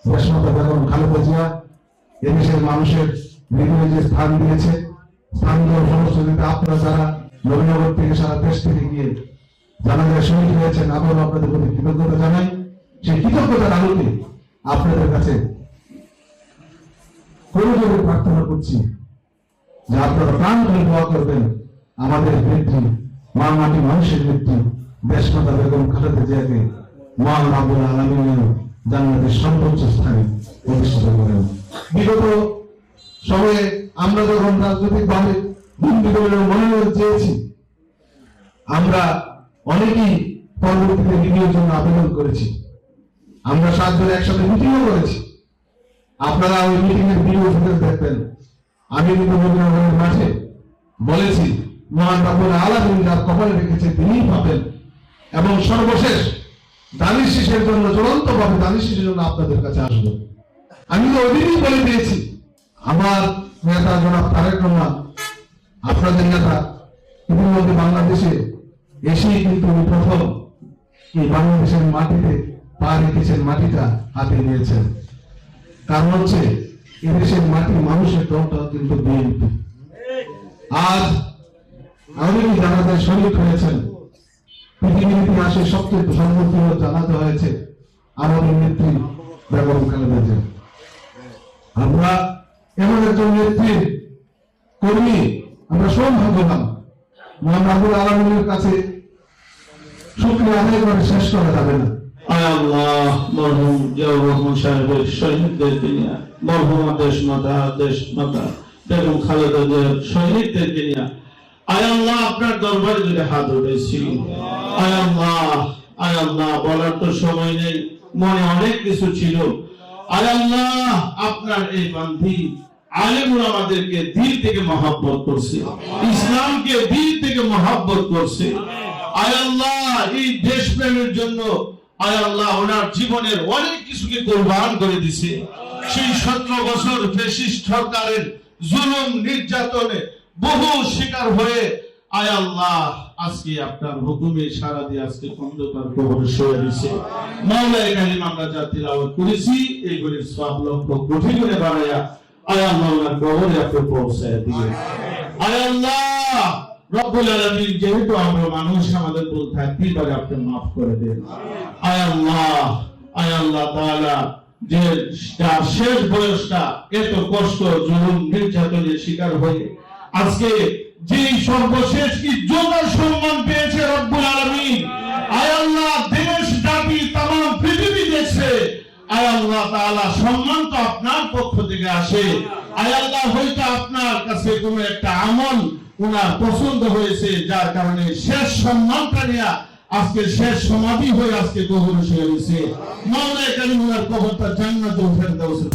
দেশমাতা বেগম খালেদা জিয়া এদেশের মানুষের হৃদয়ে যে স্থান দিয়েছে, স্থান দেওয়ার ফলশ্রুতিতে আপনারা যারা নবীনগর থেকে সারা দেশ থেকে গিয়ে জানাজায় শহীদ হয়েছেন, আবারও আপনাদের প্রতি কৃতজ্ঞতা জানাই। সেই কৃতজ্ঞতার আলোকে আপনাদের কাছে করজোড়ে প্রার্থনা করছি যে আপনারা প্রাণ করে দোয়া করবেন আমাদের নেত্রী, মা মাটি মানুষের নেত্রী দেশমাতা বেগম খালেদা জিয়াকে মহান রব্বুল আলামিন জান্নাতের সর্বোচ্চ স্থানে প্রতিষ্ঠিত করেন। বিগত সময়ে আমরা যখন রাজনৈতিকভাবে মনোনয়ন চেয়েছি, আমরা অনেকেই পরবর্তীতে মিটিংয়ের জন্য আবেদন করেছি। আমরা 7 জন একসাথে মিটিংও করেছি। আপনারা ওই মিটিং এর ভিডিও ফুটেজ দেখবেন। আমি কিন্তু নবীনগরের মাঠে বলেছি মহান রব্বুল আলামিন যার কপালে রেখেছে তিনিই পাবেন, এবং সর্বশেষ দানিশ শীষের জন্য চূড়ান্তভাবে দানিশ শীষের জন্য আপনাদের কাছে আসবো। আমি তো ওইদিনই বলে দিয়েছি, আমার নেতা জনাব তারেক রহমান আপনাদের নেতা ইতিমধ্যে বাংলাদেশে এসেই কিন্তু প্রথম এই বাংলাদেশের মাটিতে পা রেখেছেন, মাটিটা হাতে নিয়েছেন। কারণ হচ্ছে এদেশের মাটি মানুষের দলটা কিন্তু বিএনপি। আজ আমাদের জানাজায় শহীদ হয়েছেন, পৃথিবীর ইতিহাসে সবচেয়ে সর্বোচ্চ জানাজা হয়েছে আমাদের নেত্রী বেগম খালেদা জিয়া। আমরা এমন একজন নেত্রীর কর্মী, আমরা সৌভাগ্যবান। মহান রব্বুল আলামিনের কাছে শুকরিয়া আদায় করে শেষ করা যাবে না। আয় আল্লাহ, মরহুম জিয়াউর রহমান সাহেবের শহীদদেরকে নিয়ে, মরহুম দেশমাতা বেগম খালেদা জিয়ার শহীদদেরকে নিয়ে আয় আল্লাহ আপনার দরবারে যদি হাত উঠেছি, আয় আল্লাহ বলার তো সময় নেই, মনে অনেক কিছু ছিল। আয় আল্লাহ আপনার এই বান্ধি আলেমরা আমাদেরকে দিল থেকে মহব্বত করছে, ইসলামকে দিল থেকে মহব্বত করছে। আয় আল্লাহ এই দেশপ্রেমের জন্য আয় আল্লাহ ওনার জীবনের অনেক কিছুকে কোরবান করে দিছে। সেই 17 বছর ফ্যাসিস্ট সরকারের জুলুম নির্যাতনে বহু শিকার হয়ে আয় আল্লাহ আজকে আপনার হুকুমে সারা দিয়ে আজকে অন্ধকার কবরে শুয়ে রয়েছে। মাওলায়ে কারীম আমরা যা তিলাওয়াত করেছি এইগুলির সওয়াব লক্ষ কোটি গুণে বাড়ায়া আয় আল্লাহ ওনার কবরে আপনি পৌঁছায় দিয়ে। আয় আল্লাহ রব্বুল আলামিন যেহেতু আমরা মানুষ, আমাদের ভুল থাকতেই পারে, আপনি মাফ করে দেন। আয় আল্লাহ তাআলা যে তার শেষ বয়সটা এত কষ্ট জুলুম নির্যাতনের শিকার হয়ে আজকে যে সর্বশেষ কি যোগ্য সম্মান পেয়েছে রব্বুল আলামিন, আয় আল্লাহ দেশ জাতি तमाम পৃথিবী দেখছে। আয় আল্লাহ তাআলা সম্মান তো আপনার পক্ষ থেকে আসে। আয় আল্লাহ হয়তো আপনার কাছে কোনো একটা আমল ওনার পছন্দ হয়েছে, যার কারণে শেষ সম্মানটা নিয়ে আজকে শেষ সমাধি হয়ে আজকে কবরে শুয়ে রয়েছে। মাওলায়ে কারীম ওনার কবরটা জান্নাতুল ফেরদাউসে